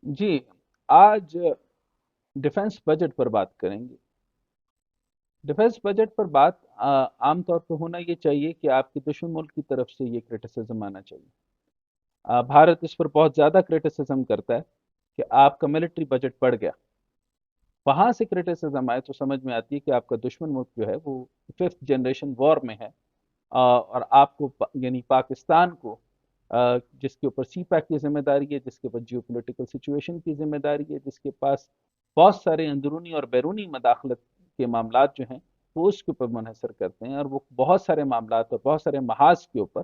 جی آج defence budget پر بات کریں گے۔ ڈیفنس بجٹ پر بات عام طور پہ ہونا یہ چاہیے کہ آپ کے دشمن ملک کی طرف سے یہ کرٹیسزم آنا چاہیے۔ بھارت اس پر بہت زیادہ کرٹیسزم کرتا ہے کہ آپ کا ملٹری بجٹ بڑھ گیا۔ وہاں سے کرٹیسزم آئے تو سمجھ میں آتی ہے کہ آپ کا دشمن ملک جو ہے وہ ففتھ جنریشن وار میں ہے، اور آپ کو یعنی پاکستان کو جس کے اوپر سی پیک کی ذمہ داری ہے، جس کے اوپر جیو پولیٹیکل سچویشن کی ذمہ داری ہے، جس کے پاس بہت سارے اندرونی اور بیرونی مداخلت کے معاملات جو ہیں وہ اس کے اوپر منحصر کرتے ہیں، اور وہ بہت سارے معاملات اور بہت سارے محاذ کے اوپر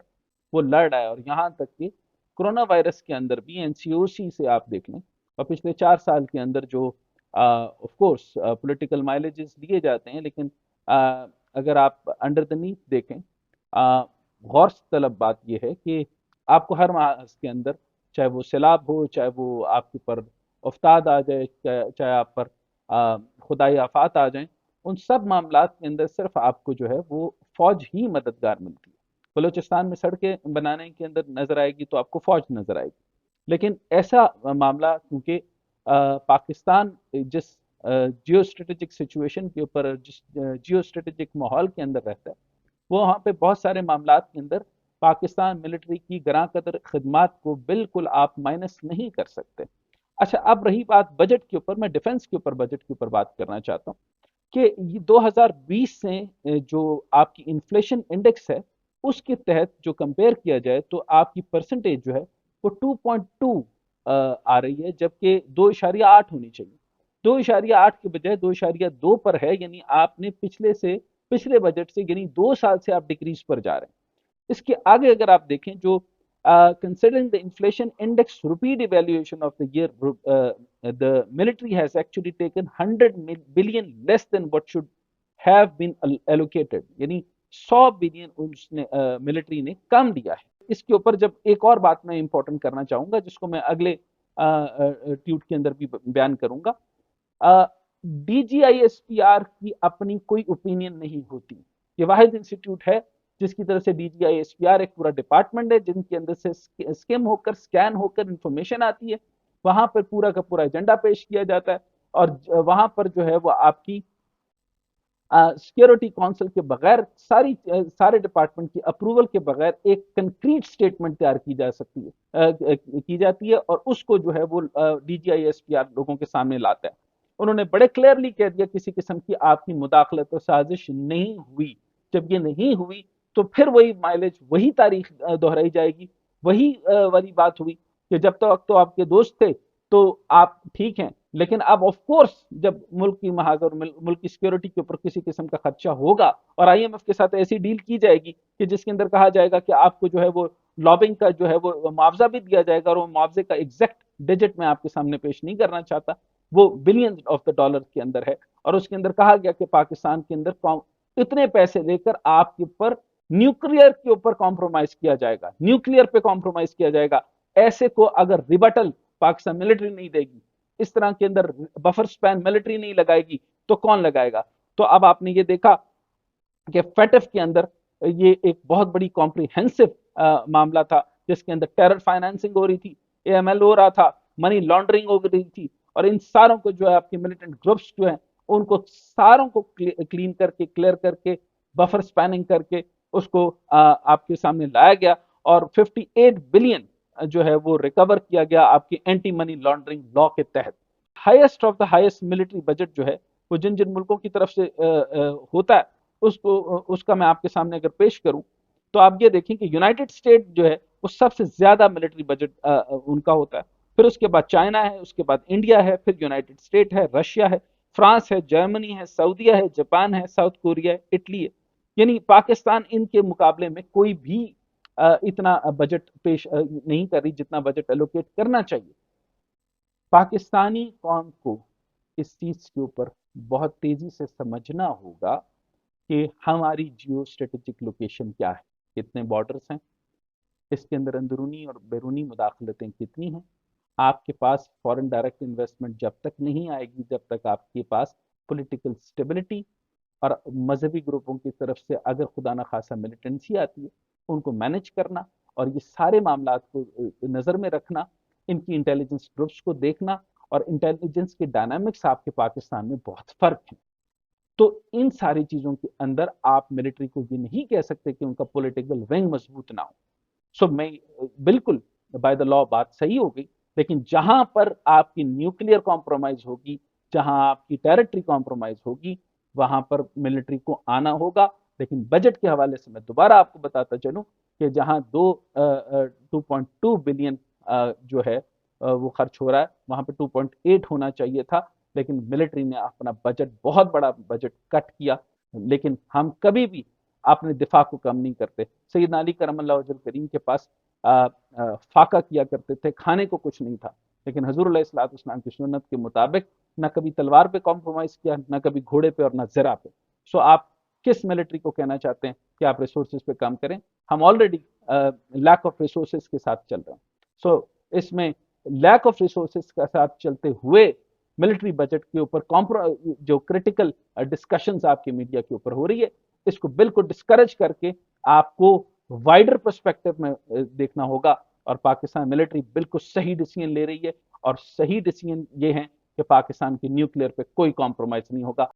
وہ لڑ رہا ہے۔ اور یہاں تک کہ کرونا وائرس کے اندر بھی این سی او سی سے آپ دیکھ لیں، اور پچھلے 4 سال کے اندر جو آف کورس پولیٹیکل مائلیجز لیے جاتے ہیں، لیکن اگر آپ انڈر دا نیتھ دیکھیں، غور طلب بات یہ ہے کہ آپ کو ہر محاذ کے اندر، چاہے وہ سیلاب ہو، چاہے وہ آپ کے پر افتاد آ جائے، چاہے آپ پر خدائی آفات آ جائیں، ان سب معاملات کے اندر صرف آپ کو جو ہے وہ فوج ہی مددگار ملتی ہے۔ بلوچستان میں سڑکیں بنانے کے اندر نظر آئے گی تو آپ کو فوج نظر آئے گی، لیکن ایسا معاملہ کیونکہ پاکستان جس جیو اسٹریٹجک سچویشن کے اوپر، جس جیو اسٹریٹجک ماحول کے اندر رہتا ہے، وہ وہاں پہ بہت سارے معاملات کے اندر پاکستان ملٹری کی گراں قدر خدمات کو بالکل آپ مائنس نہیں کر سکتے۔ اچھا، اب رہی بات بجٹ کے اوپر، میں ڈیفنس کے اوپر بجٹ کے اوپر بات کرنا چاہتا ہوں کہ یہ 2020 سے جو آپ کی انفلیشن انڈیکس ہے اس کے تحت جو کمپیئر کیا جائے تو آپ کی پرسنٹیج جو ہے وہ 2.2 آ رہی ہے، جبکہ 2.8 ہونی چاہیے۔ 2.8 کے بجائے 2.2 پر ہے، یعنی آپ نے پچھلے بجٹ سے یعنی 2 سال سے آپ ڈیکریز پر جا رہے ہیں۔ اس کے آگے اگر آپ دیکھیں، جو considering the inflation index rupee devaluation of the year, the military has actually taken 100 billion less than what should have been allocated، یعنی 100 بلین اس نے ملٹری نے کم دیا ہے۔ اس کے اوپر جب ایک اور بات میں امپورٹنٹ کرنا چاہوں گا، جس کو میں اگلے ٹیوٹ کے اندر بھی بیان کروں گا، D G I S P R کی اپنی کوئی اوپینین نہیں ہوتی۔ یہ واحد انسٹیٹیوٹ ہے جس کی طرف سے D G I S P R ایک پورا ڈپارٹمنٹ ہے، جن کے اندر سے اسکیم ہو کر، اسکین ہو کر انفارمیشن آتی ہے، وہاں پر پورا کا پورا ایجنڈا پیش کیا جاتا ہے، اور وہاں پر جو ہے وہ آپ کی سیکیورٹی کونسل کے بغیر، سارے ڈپارٹمنٹ کی اپروول کے بغیر ایک کنکریٹ سٹیٹمنٹ تیار کی جا سکتی ہے، کی جاتی ہے، اور اس کو جو ہے وہ D G I S P R لوگوں کے سامنے لاتا ہے۔ انہوں نے بڑے کلیئرلی کہہ دیا کسی قسم کی آپ کی مداخلت اور سازش نہیں ہوئی۔ جب یہ نہیں ہوئی تو پھر وہی مائلج، وہی تاریخ دہرائی جائے گی، وہی والی بات ہوئی کہ جب تک تو آپ کے دوست تھے تو آپ ٹھیک ہیں، لیکن اب آف کورس جب ملک کی محاذ اور ملک کی سیکیورٹی کے اوپر کسی قسم کا خدشہ ہوگا، اور آئی ایم ایف کے ساتھ ایسی ڈیل کی جائے گی کہ جس کے اندر کہا جائے گا کہ آپ کو جو ہے وہ لابنگ کا جو ہے وہ معاوضہ بھی دیا جائے گا، اور وہ معاوضے کا ایگزیکٹ ڈیجٹ میں آپ کے سامنے پیش نہیں کرنا چاہتا، وہ بلین آف دا ڈالر کے اندر ہے، اور اس کے اندر کہا گیا کہ پاکستان کے اندر اتنے پیسے لے کر آپ کے اوپر نیوکلیئر کے اوپر کمپرومائز کیا جائے گا، نیوکلیئر پہ کمپرومائز کیا جائے گا۔ ایسے کو اگر ریبٹل پاکستان ملٹری نہیں دے گی، اس طرح کے اندر بفر سپین ملٹری نہیں لگائے گی، تو کون لگائے گا؟ تو اب آپ نے یہ دیکھا کہ فیٹف کے اندر یہ ایک بہت بڑی کمپریہنسو معاملہ تھا، جس کے اندر ٹیرر فائنانسنگ ہو رہی تھی، اے ایم ایل ہو رہا تھا، منی لانڈرنگ ہو رہی تھی، اور ان ساروں کو جو ہے آپ کے ملیٹنٹ گروپس جو ہیں ان کو ساروں کو کلین کر کے، کلیئر کر کے، بفر سپیننگ کر کے اس کو آپ کے سامنے لایا گیا، اور 58 بلین جو ہے وہ ریکور کیا گیا آپ کی اینٹی منی لانڈرنگ لا کے تحت۔ Highest of the highest military budget جو ہے وہ جن جن ملکوں کی طرف سے ہوتا ہے، اس کا میں آپ کے سامنے اگر پیش کروں تو آپ یہ دیکھیں کہ یونائٹڈ اسٹیٹ جو ہے وہ سب سے زیادہ ملٹری بجٹ ان کا ہوتا ہے، پھر اس کے بعد چائنا ہے، اس کے بعد انڈیا ہے، پھر یونائٹڈ اسٹیٹ ہے، رشیا ہے، فرانس ہے، جرمنی ہے، سعودیہ ہے، جاپان ہے، ساؤتھ کوریا ہے، اٹلی ہے۔ یعنی پاکستان ان کے مقابلے میں کوئی بھی اتنا بجٹ پیش نہیں کر رہی جتنا بجٹ الوکیٹ کرنا چاہیے۔ پاکستانی قوم کو اس چیز کے اوپر بہت تیزی سے سمجھنا ہوگا کہ ہماری جیو اسٹریٹجک لوکیشن کیا ہے، کتنے بارڈرز ہیں، اس کے اندر اندرونی اور بیرونی مداخلتیں کتنی ہیں۔ آپ کے پاس فورن ڈائریکٹ انویسٹمنٹ جب تک نہیں آئے گی، جب تک آپ کے پاس پولیٹیکل سٹیبلٹی اور مذہبی گروپوں کی طرف سے اگر خدا نخواستہ ملیٹنسی آتی ہے، ان کو مینج کرنا اور یہ سارے معاملات کو نظر میں رکھنا ان کی انٹیلیجنس گروپس کو دیکھنا اور انٹیلیجنس کے ڈائنامکس آپ کے پاکستان میں بہت فرق ہیں. تو ان ساری چیزوں کے اندر آپ ملٹری کو یہ نہیں کہہ سکتے کہ ان کا پولیٹیکل ونگ مضبوط نہ ہو. سو میں بالکل بائی دا لا بات صحیح ہو گئی، لیکن جہاں پر آپ کی نیوکلیئر کمپرومائز ہوگی، جہاں آپ کی ٹیریٹری کمپرومائز ہوگی، وہاں پر ملٹری کو آنا ہوگا. لیکن بجٹ کے حوالے سے میں دوبارہ آپ کو بتاتا چلوں کہ جہاں 2.2 بلین جو ہے وہ خرچ ہو رہا ہے، وہاں پہ 2.8 ہونا چاہیے تھا. لیکن ملٹری نے اپنا بجٹ، بہت بڑا بجٹ کٹ کیا. لیکن ہم کبھی بھی اپنے دفاع کو کم نہیں کرتے. سیدنا علی کرم اللہ وجہ کریم کے پاس فاقہ کیا کرتے تھے، کھانے کو کچھ نہیں تھا، لیکن حضور علیہ الصلوۃ والسلام کی سنت کے مطابق نہ کبھی تلوار پہ کمپرومائز کیا، نہ کبھی گھوڑے پہ اور نہ زرہ پہ. سو آپ کس ملٹری کو کہنا چاہتے ہیں کہ آپ ریسورسز پہ کام کریں؟ ہم آلریڈی لیک آف ریسورسز کے ساتھ چل رہے ہیں. سو اس میں لیک آف ریسورسز کے ساتھ چلتے ہوئے ملٹری بجٹ کے اوپر جو کرٹیکل ڈسکشنز آپ کے میڈیا کے اوپر ہو رہی ہے، اس کو بالکل ڈسکریج کر کے آپ کو وائڈر پرسپیکٹو میں دیکھنا ہوگا. اور پاکستان ملٹری بالکل صحیح ڈیسیژن لے رہی ہے، اور صحیح ڈیسیژن یہ ہے کہ پاکستان کی نیوکلیئر پہ کوئی کمپرومائز نہیں ہوگا.